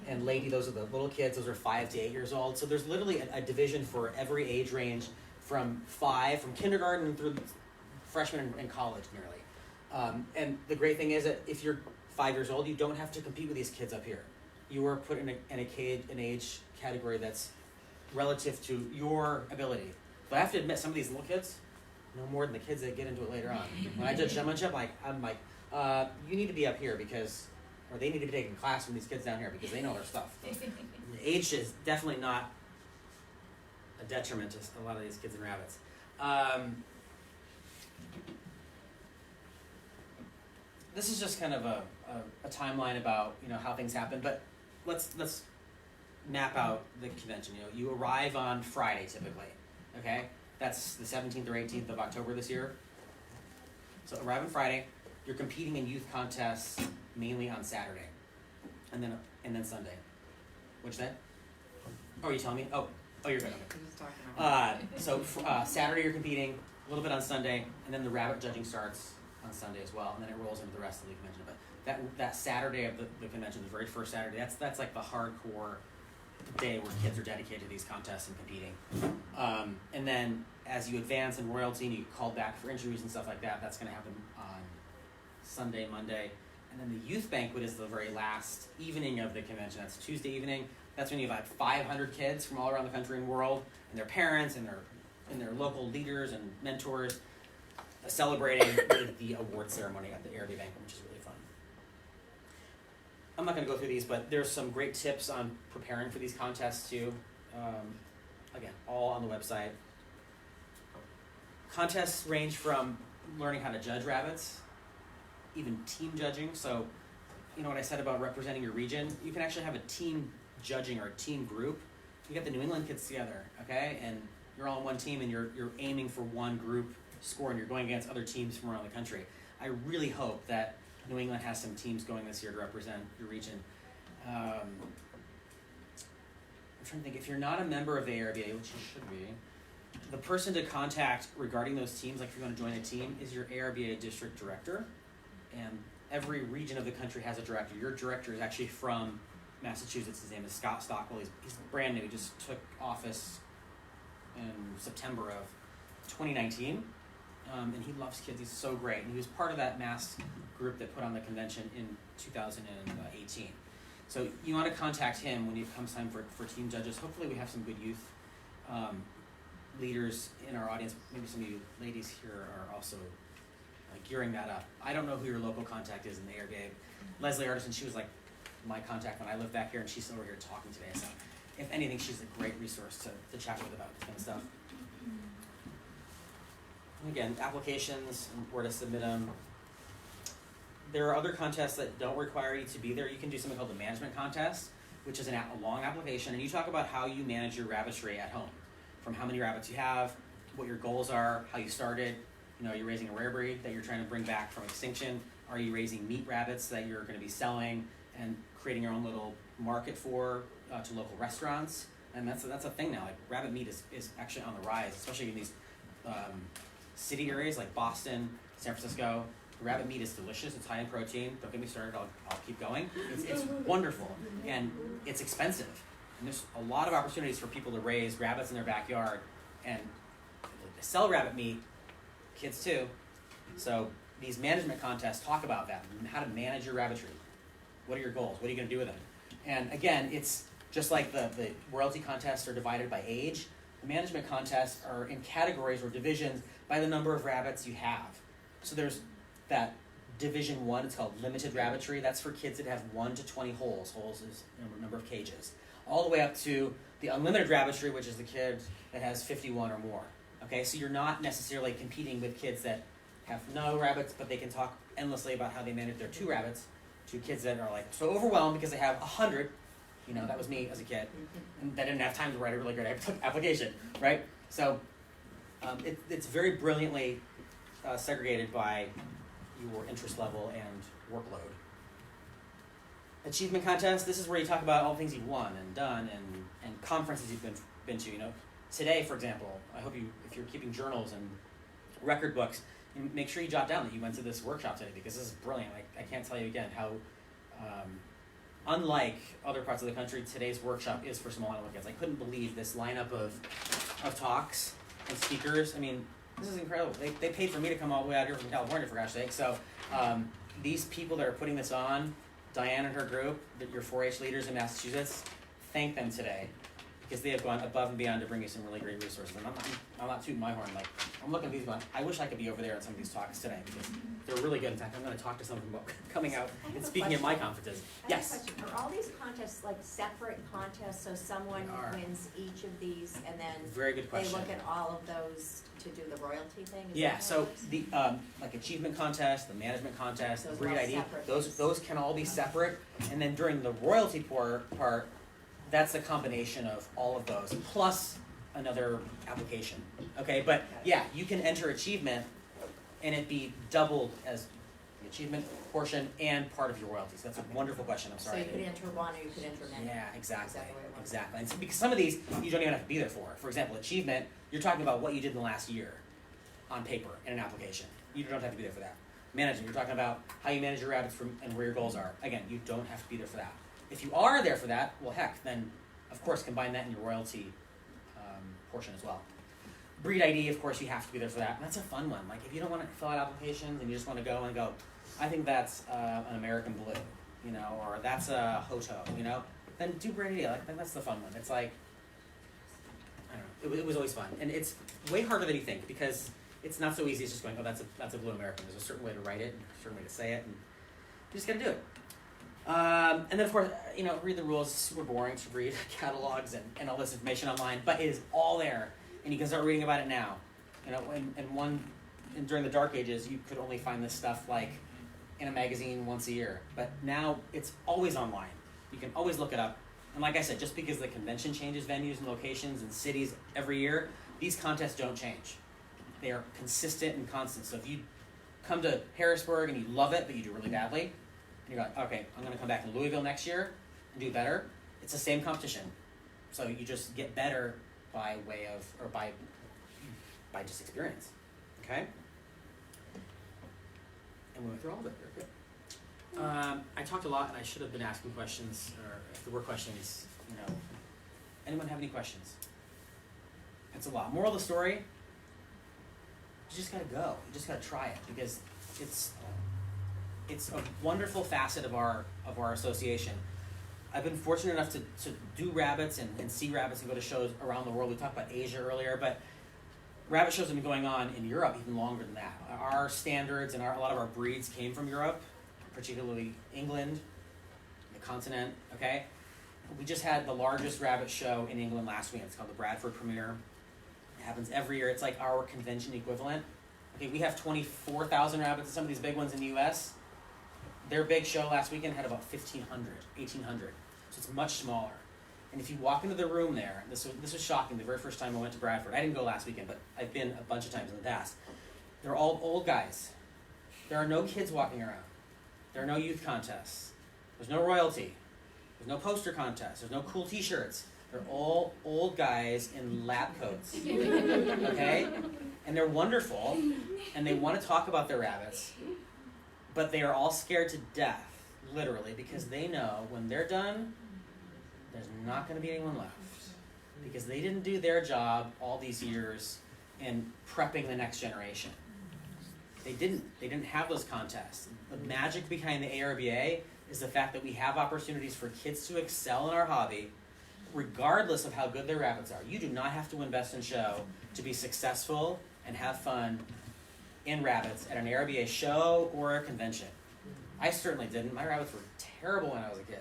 and Lady, those are the little kids. Those are 5 to 8 years old. So there's literally a division for every age range from kindergarten through freshman and college nearly. And the great thing is that if you're 5 years old, you don't have to compete with these kids up here. You are put in an age category that's relative to your ability. But I have to admit, some of these little kids know more than the kids that get into it later on. When I judge them, I'm like, you need to be up here or they need to be taking class from these kids down here because they know their stuff. Age is definitely not a detriment to a lot of these kids and rabbits. This is just kind of a timeline about how things happen, but let's map out the convention. You arrive on Friday typically, okay? That's the 17th or 18th of October this year. So arrive on Friday. You're competing in youth contests mainly on Saturday, and then Sunday. What's that? Oh, are you telling me? Oh, you're good. Okay. So Saturday you're competing, a little bit on Sunday, and then the rabbit judging starts on Sunday as well, and then it rolls into the rest of the convention. But that Saturday of the convention, the very first Saturday, that's like the hardcore day where kids are dedicated to these contests and competing. And then as you advance in royalty and you get called back for interviews and stuff like that, that's going to happen on Sunday, Monday. And then the youth banquet is the very last evening of the convention. That's Tuesday evening. That's when you have 500 kids from all around the country and world, and their parents and their local leaders and mentors celebrating the award ceremony at the ARBA banquet, which is really fun. I'm not going to go through these, but there's some great tips on preparing for these contests too. Again, all on the website. Contests range from learning how to judge rabbits, even team judging. So, you know what I said about representing your region? You can actually have a team judging or a team group. You get the New England kids together, okay? And you're all on one team and you're aiming for one group score and you're going against other teams from around the country. I really hope that New England has some teams going this year to represent your region. I'm trying to think, if you're not a member of the ARBA, which you should be, the person to contact regarding those teams, like if you want to join a team, is your ARBA district director. And every region of the country has a director. Your director is actually from Massachusetts. His name is Scott Stockwell. He's brand new. He just took office in September of 2019. And he loves kids. He's so great. And he was part of that mass group that put on the convention in 2018. So you want to contact him when it comes time for team judges. Hopefully we have some good youth leaders in our audience. Maybe some of you ladies here are also gearing that up. I don't know who your local contact is in the ARBA. Leslie Artisan, she was like my contact when I lived back here, and she's over here talking today. So if anything, she's a great resource to chat with about this kind of stuff. And again, applications, where to submit them. There are other contests that don't require you to be there. You can do something called the management contest, which is a long application, and you talk about how you manage your rabbitry at home, from how many rabbits you have, what your goals are, how you started. You know, are you raising a rare breed that you're trying to bring back from extinction? Are you raising meat rabbits that you're going to be selling and creating your own little market for to local restaurants? And that's a thing now. Like rabbit meat is actually on the rise, especially in these city areas like Boston, San Francisco. Rabbit meat is delicious. It's high in protein. Don't get me started. I'll keep going. It's wonderful, and it's expensive. And there's a lot of opportunities for people to raise rabbits in their backyard and sell rabbit meat. Kids too. So these management contests talk about that, how to manage your rabbitry. What are your goals? What are you going to do with them? And again, it's just like the royalty contests are divided by age. The management contests are in categories or divisions by the number of rabbits you have. So there's that division 1, it's called limited rabbitry. That's for kids that have 1 to 20 holes. Holes is the number of cages. All the way up to the unlimited rabbitry, which is the kid that has 51 or more. Okay, so you're not necessarily competing with kids that have no rabbits, but they can talk endlessly about how they manage their 2 rabbits, to kids that are like so overwhelmed because they have 100. You know, that was me as a kid, and they didn't have time to write a really good application, right? So it's very brilliantly segregated by your interest level and workload. Achievement contest, this is where you talk about all the things you've won and done and conferences you've been to. You know, today, for example, I hope if you're keeping journals and record books, make sure you jot down that you went to this workshop today, because this is brilliant. I can't tell you again how unlike other parts of the country, today's workshop is for small animal kids. I couldn't believe this lineup of talks and speakers. I mean, this is incredible. They paid for me to come all the way out here from California, for gosh sake. So these people that are putting this on, Diane and her group, your 4-H leaders in Massachusetts, thank them today, because they have gone above and beyond to bring you some really great resources. And I'm not tooting my horn. Like, I'm looking at these going, I wish I could be over there at some of these talks today, because they're really good. In fact, I'm going to talk to some of them about coming out and speaking at my conferences. Yes? Are all these contests like separate contests, so someone wins each of these and then Very good question. they look at all of those to do the royalty thing? Is Yeah, that so how it works? the like achievement contest, the management contest, the Those are breed all ID, separate those things. those can all be separate. And then during the royalty part, that's a combination of all of those plus another application. Okay, but yeah, you can enter achievement and it be doubled as the achievement portion and part of your royalties. That's a wonderful question. I'm So sorry. you could enter one or you could enter many? Yeah, exactly. Is that the way it works? Exactly. And so, because some of these you don't even have to be there for. For example, achievement, you're talking about what you did in the last year on paper in an application. You don't have to be there for that. Management, you're talking about how you manage your rabbits and where your goals are. Again, you don't have to be there for that. If you are there for that, well, heck, then of course combine that in your royalty portion as well. Breed ID, of course, you have to be there for that. And that's a fun one. Like if you don't want to fill out applications and you just want to go, I think that's an American Blue, you know, or that's a Hoto, you know, then do Bradia. Like, that's the fun one. It's like, I don't know. It was always fun, and it's way harder than you think because it's not so easy. It's just going, oh, that's a Blue American. There's a certain way to write it, and a certain way to say it, and you just gotta do it. And then of course, you know, read the rules. It's super boring to read catalogs and all this information online, but it is all there, and you can start reading about it now. You know, and during the Dark Ages, you could only find this stuff like in a magazine once a year, but now it's always online. You can always look it up. And like I said, just because the convention changes venues and locations and cities every year, these contests don't change. They are consistent and constant. So if you come to Harrisburg and you love it, but you do really badly, and you're like, okay, I'm going to come back to Louisville next year and do better, it's the same competition. So you just get better by way of, or by just experience. Okay? And we went through all of it. Very good. I talked a lot, and I should have been asking questions, or if there were questions, you know. Anyone have any questions? That's a lot. Moral of the story, you just gotta go. You just gotta try it, because it's a wonderful facet of our association. I've been fortunate enough to do rabbits and see rabbits and go to shows around the world. We talked about Asia earlier, but rabbit shows have been going on in Europe even longer than that. Our standards and a lot of our breeds came from Europe, particularly England, the continent, okay? We just had the largest rabbit show in England last week. It's called the Bradford Premiere. It happens every year. It's like our convention equivalent. Okay, we have 24,000 rabbits in some of these big ones in the US. Their big show last weekend had about 1,500, 1,800. So it's much smaller. And if you walk into the room there, this was shocking the very first time I went to Bradford. I didn't go last weekend, but I've been a bunch of times in the past. They're all old guys. There are no kids walking around. There are no youth contests. There's no royalty. There's no poster contests. There's no cool t-shirts. They're all old guys in lab coats. Okay? And they're wonderful, and they want to talk about their rabbits, but they are all scared to death, literally, because they know when they're done, there's not going to be anyone left, because they didn't do their job all these years in prepping the next generation. They didn't have those contests. The magic behind the ARBA is the fact that we have opportunities for kids to excel in our hobby, regardless of how good their rabbits are. You do not have to invest in show to be successful and have fun in rabbits at an ARBA show or a convention. I certainly didn't. My rabbits were terrible when I was a kid.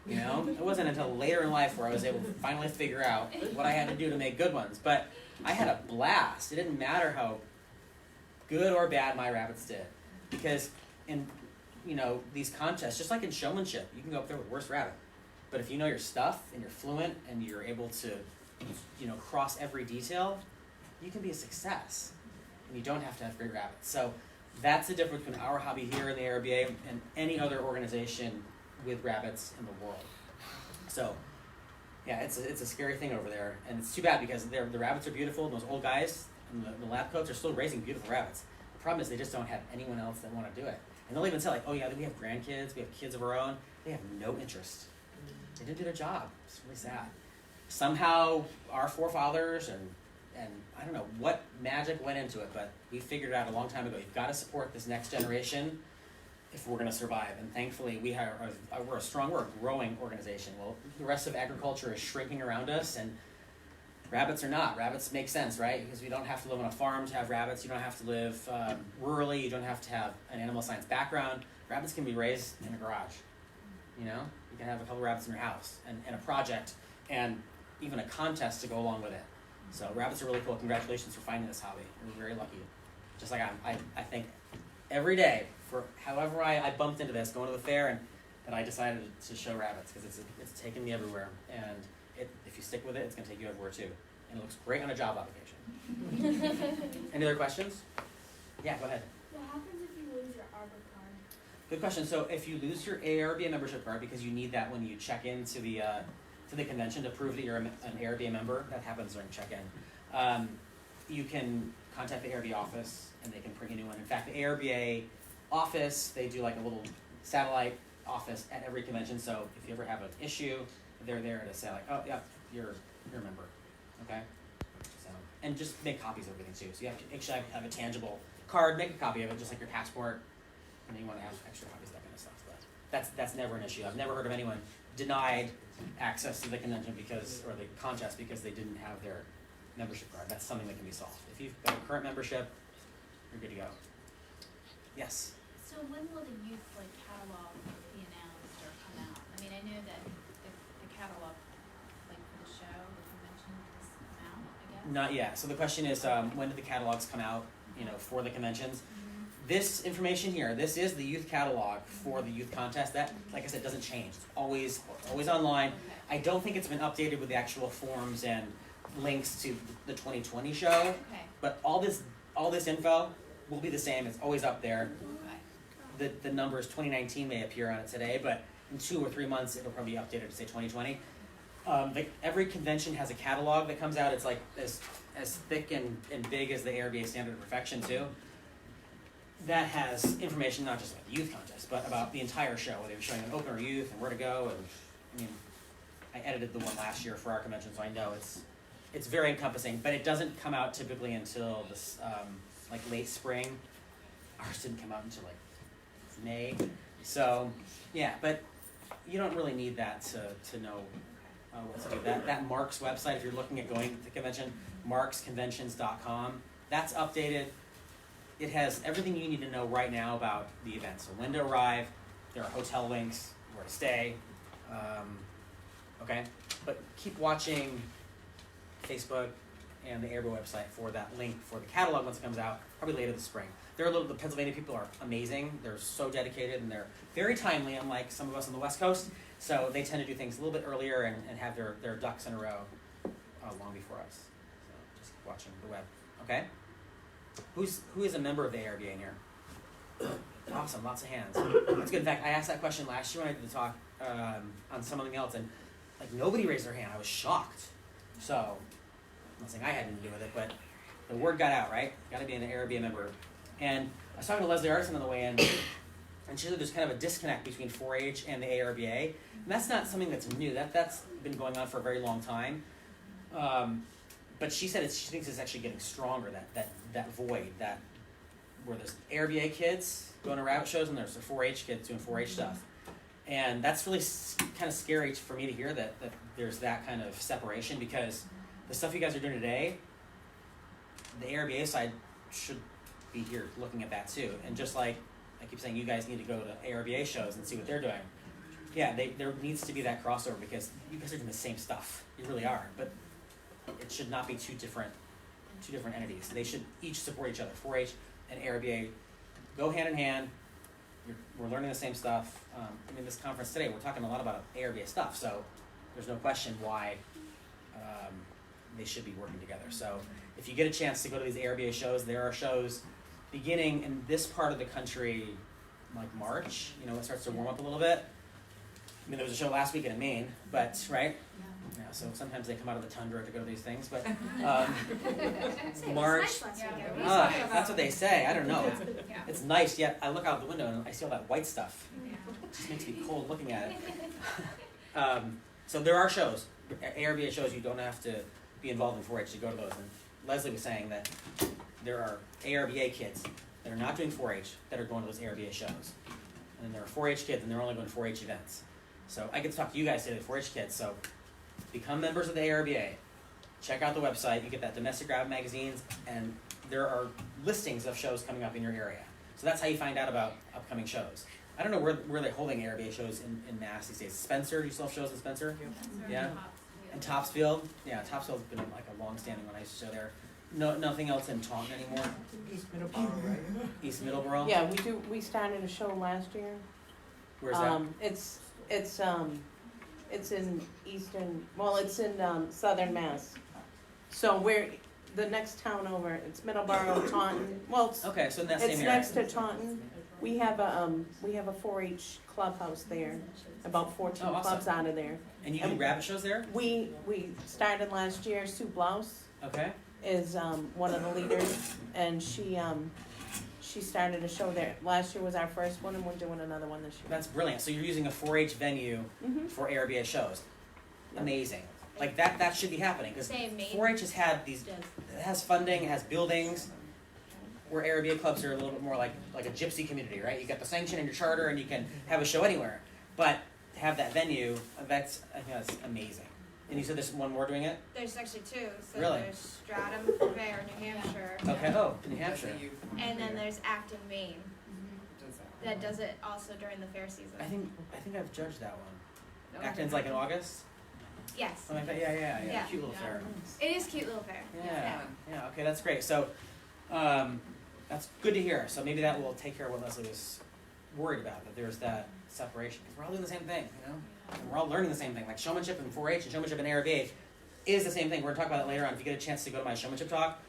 You know, it wasn't until later in life where I was able to finally figure out what I had to do to make good ones. But I had a blast. It didn't matter how good or bad my rabbits did, because in, you know, these contests, just like in showmanship, you can go up there with worst rabbit, but if you know your stuff and you're fluent and you're able to, you know, cross every detail, you can be a success, and you don't have to have great rabbits. So that's the difference between our hobby here in the ARBA and any other organization with rabbits in the world. So yeah, it's a scary thing over there, and it's too bad because the rabbits are beautiful, and those old guys and the lab coats are still raising beautiful rabbits. The problem is they just don't have anyone else that want to do it. And they'll even say like, oh yeah, we have grandkids, we have kids of our own. They have no interest. They didn't do their job. It's really sad. Somehow our forefathers and I don't know what magic went into it, but we figured it out a long time ago. You've got to support this next generation if we're going to survive. And thankfully we're a growing organization. Well, the rest of agriculture is shrinking around us, and rabbits are not. Rabbits make sense, right? Because we don't have to live on a farm to have rabbits. You don't have to live rurally. You don't have to have an animal science background. Rabbits can be raised in a garage. You know, you can have a couple rabbits in your house and a project and even a contest to go along with it. So rabbits are really cool. Congratulations for finding this hobby. You're very lucky. Just like I think every day for however I bumped into this, going to the fair, and I decided to show rabbits because it's taken me everywhere. And if you stick with it, it's going to take you everywhere too. And it looks great on a job application. Any other questions? Yeah, go ahead. What happens if you lose your ARBA card? Good question. So if you lose your ARBA membership card, because you need that when you check into the convention to prove that you're an ARBA member, that happens during check-in, you can contact the ARBA office and they can print you a new one. In fact, the ARBA office, they do like a little satellite office at every convention, so if you ever have an issue, they're there to say like, oh yeah, you're a member, okay? So, and just make copies of everything too. So you have to actually have a tangible card, make a copy of it, just like your passport. and you want to have extra copies, that kind of stuff. But that's never an issue. I've never heard of anyone denied access to the convention or the contest because they didn't have their membership card. That's something that can be solved. If you've got a current membership, you're good to go. Yes? So when will the youth catalog be announced or come out? I mean, I know that the catalog, for the show, the convention, has come out, I guess? Not yet. So the question is, when do the catalogs come out, for the conventions? This information here, this is the youth catalog for the youth contest. That, like I said, doesn't change. It's always online. Okay. I don't think it's been updated with the actual forms and links to the 2020 show, Okay. but all this info will be the same. It's always up there. Okay. The numbers 2019 may appear on it today, but in 2 or 3 months it'll probably be updated to say 2020. Every convention has a catalog that comes out. It's like as thick and big as the ARBA Standard of Perfection too. That has information not just about the youth contest, but about the entire show. They were showing an opener youth and where to go. And I edited the one last year for our convention, so I know it's very encompassing. But it doesn't come out typically until this late spring. Ours didn't come out until May. So yeah, but you don't really need that to know what to do. That Mark's website, if you're looking at going to the convention, marksconventions.com, that's updated. It has everything you need to know right now about the event. So when to arrive, there are hotel links, where to stay, okay? But keep watching Facebook and the ARBA website for that link for the catalog once it comes out, probably later this spring. The Pennsylvania people are amazing. They're so dedicated and they're very timely, unlike some of us on the West Coast. So they tend to do things a little bit earlier and have their ducks in a row long before us. So just keep watching the web, okay? Who is a member of the ARBA in here? Awesome, lots of hands. That's good. In fact, I asked that question last year when I did the talk on something else, and nobody raised their hand. I was shocked. So I'm not saying I had anything to do with it, but the word got out, right? Got to be an ARBA member. And I was talking to Leslie Arson on the way in, and she said there's kind of a disconnect between 4-H and the ARBA, and that's not something that's new. That's been going on for a very long time. But she said she thinks it's actually getting stronger, that void, where there's ARBA kids going to rabbit shows and there's the 4-H kids doing 4-H stuff. And that's really kind of scary for me to hear that there's that kind of separation, because the stuff you guys are doing today, the ARBA side should be here looking at that too. And just like I keep saying, you guys need to go to ARBA shows and see what they're doing. Yeah, there needs to be that crossover, because you guys are doing the same stuff. You really are. But it should not be two different entities. They should each support each other. 4-H and ARBA go hand in hand. We're learning the same stuff. This conference today, we're talking a lot about ARBA stuff, so there's no question why they should be working together. So if you get a chance to go to these ARBA shows, there are shows beginning in this part of the country, like March. It starts to warm up a little bit. There was a show last week in Maine, but right? Yeah, so sometimes they come out of the tundra to go to these things, but March, that's what they say. I don't know. It's nice, yet I look out the window and I see all that white stuff. It just makes me cold looking at it. So there are shows, ARBA shows. You don't have to be involved in 4-H to go to those. And Leslie was saying that there are ARBA kids that are not doing 4-H that are going to those ARBA shows. And then there are 4-H kids and they're only going to 4-H events. So I get to talk to you guys today, the 4-H kids. So become members of the ARBA. Check out the website. You get that domestic rabbit magazines, and there are listings of shows coming up in your area. So that's how you find out about upcoming shows. I don't know where they're holding ARBA shows in Mass these days. Spencer, do you still have shows in Spencer? Yeah. And Topsfield? Yeah, Topsfield's been a long-standing one. I used to show there. No, nothing else in Taunton anymore? East Middleborough, right? East Middleborough? Yeah, we started a show last year. Where's that? It's in it's in southern Mass. So the next town over, it's Middleborough, Taunton. Well, Okay, so in that same it's area. next to Taunton. We have a 4-H clubhouse there. About 14 Oh, awesome. clubs out of there. And you do rabbit shows there? We started last year. Sue Blouse Okay. is one of the leaders, and she started a show there. Last year was our first one, and we're doing another one this year. That's brilliant. So you're using a 4-H venue for ARBA shows. Yep. Amazing. Like that should be happening, because Say Maine 4-H has had these. does. It has funding, it has buildings. where ARBA clubs are a little bit more like a gypsy community, right? You got the sanction in your charter, and you can have a show anywhere. But to have that venue, I think that's amazing. And you said there's one more doing it? There's actually two. So Really? there's Stratham Fair, New Hampshire, Okay. Oh, New Hampshire. and then there's Acton, Maine. That does it also during the fair season. I think I've judged that one. No. Acton's like in August. Yes. Something like that. Yeah. Yeah. Cute little fair. It is a cute little fair. Yeah. Okay, that's great. So, that's good to hear. So maybe that will take care of what Leslie was worried about. That there's that separation because we're all doing the same thing, you know. And we're all learning the same thing. Like showmanship and 4-H and showmanship and ARBA is the same thing. We're gonna talk about it later on. If you get a chance to go to my showmanship talk,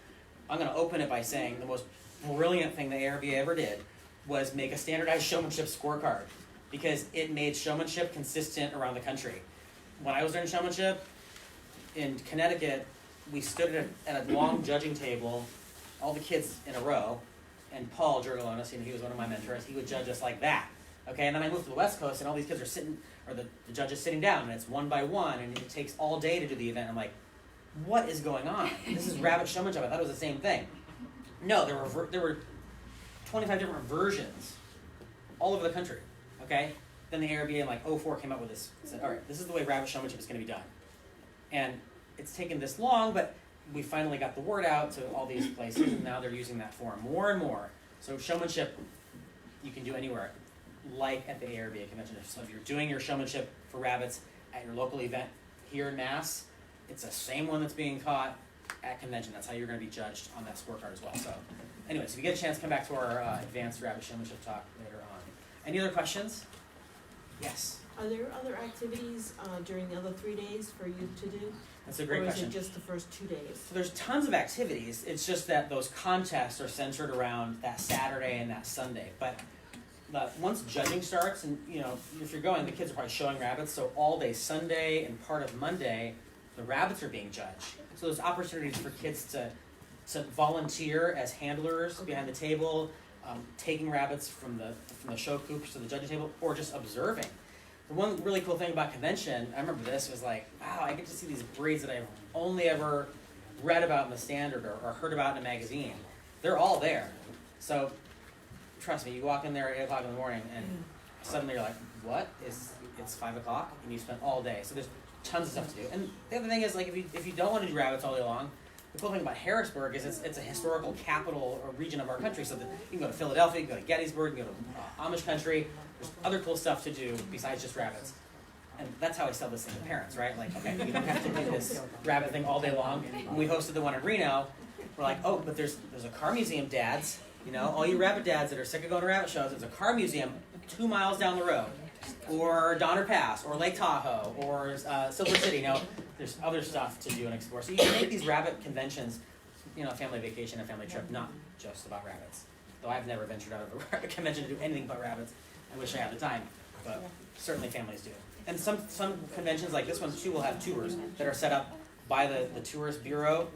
I'm gonna open it by saying the most brilliant thing the ARBA ever did was make a standardized showmanship scorecard because it made showmanship consistent around the country. When I was learning showmanship in Connecticut, we stood at a long judging table, all the kids in a row, and Paul Jurgalonis, he was one of my mentors, he would judge us like that. Okay, and then I moved to the West Coast, and all these kids are sitting, or the judge is sitting down, and it's one by one, and it takes all day to do the event. I'm like, what is going on? This is rabbit showmanship. I thought it was the same thing. No, there were 25 different versions all over the country. Okay, then the ARBA in like 04 came up with this. Said, all right, this is the way rabbit showmanship is going to be done, and it's taken this long, but we finally got the word out to all these places, and now they're using that form more and more. So showmanship, you can do anywhere, like at the ARBA convention. So if you're doing your showmanship for rabbits at your local event here in Mass, it's the same one that's being taught at convention. That's how you're going to be judged on that scorecard as well. So anyways, if you get a chance, come back to our advanced rabbit showmanship talk later on. Any other questions? Yes. Are there other activities during the other 3 days for youth to do? That's a great question. Or is it just the first 2 days? So there's tons of activities. It's just that those contests are centered around that Saturday and that Sunday. But once judging starts, and if you're going, the kids are probably showing rabbits. So all day Sunday and part of Monday, the rabbits are being judged. So there's opportunities for kids to volunteer as handlers behind the table, taking rabbits from the show coops to the judging table, or just observing. The one really cool thing about convention, I remember this, was like, wow, I get to see these breeds that I've only ever read about in the Standard or heard about in a magazine. They're all there. So, trust me, you walk in there at 8 o'clock in the morning and suddenly you're like, what? It's 5 o'clock? And you spent all day. So there's tons of stuff to do. And the other thing is, like, if you don't want to do rabbits all day long, the cool thing about Harrisburg is it's a historical capital or region of our country. So that you can go to Philadelphia, you can go to Gettysburg, you can go to Amish country. There's other cool stuff to do besides just rabbits. And that's how I sell this thing to parents, right? Like, okay, you don't have to do this rabbit thing all day long. When we hosted the one in Reno, we're like, oh, but there's a car museum, dads. All you rabbit dads that are sick of going to rabbit shows, there's a car museum 2 miles down the road. Or Donner Pass, or Lake Tahoe, or Silver City. There's other stuff to do and explore. So you can make these rabbit conventions, a family vacation, a family trip, not just about rabbits. Though I've never ventured out of a rabbit convention to do anything but rabbits. I wish I had the time, but certainly families do. And some conventions like this one too will have tours that are set up by the tourist bureau,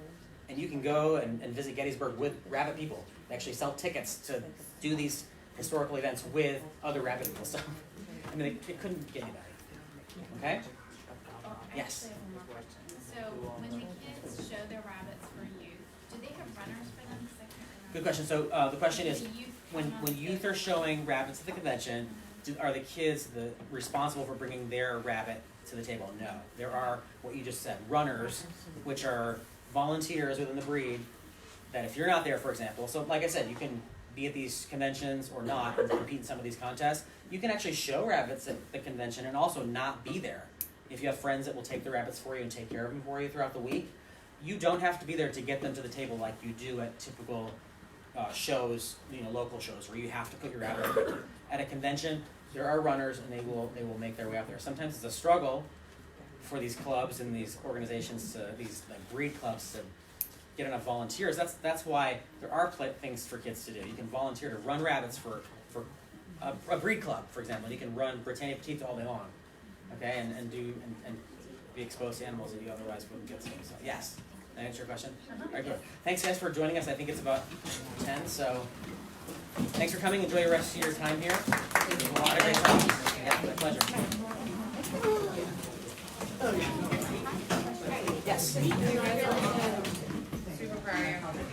and you can go and visit Gettysburg with rabbit people. They actually sell tickets to do these historical events with other rabbit people. So, I mean, it couldn't get any better. Okay? Yes? I have one more question. So when the kids show their rabbits for youth, do they have runners for them? 'Cause I can't remember. Good question. So the question is, Do youth when come on youth are showing rabbits at the convention, are the kids responsible for bringing their rabbit to the table? No. There are, what you just said, runners, which are volunteers within the breed, that if you're not there, for example, so like I said, you can be at these conventions or not and compete in some of these contests. You can actually show rabbits at the convention and also not be there. If you have friends that will take the rabbits for you and take care of them for you throughout the week, you don't have to be there to get them to the table like you do at typical shows, local shows where you have to put your rabbit at a convention. There are runners and they will make their way out there. Sometimes it's a struggle for these clubs and these organizations, these breed clubs, to get enough volunteers. That's why there are things for kids to do. You can volunteer to run rabbits for a breed club, for example. You can run Britannia Petite all day long, okay, and be exposed to animals that you otherwise wouldn't get to. So yes, did I answer your question? All right, good. Thanks guys for joining us. I think it's about 10, so thanks for coming. Enjoy the rest of your time here. A lot of great talks. Yeah, my pleasure. Yes. Super proud of you.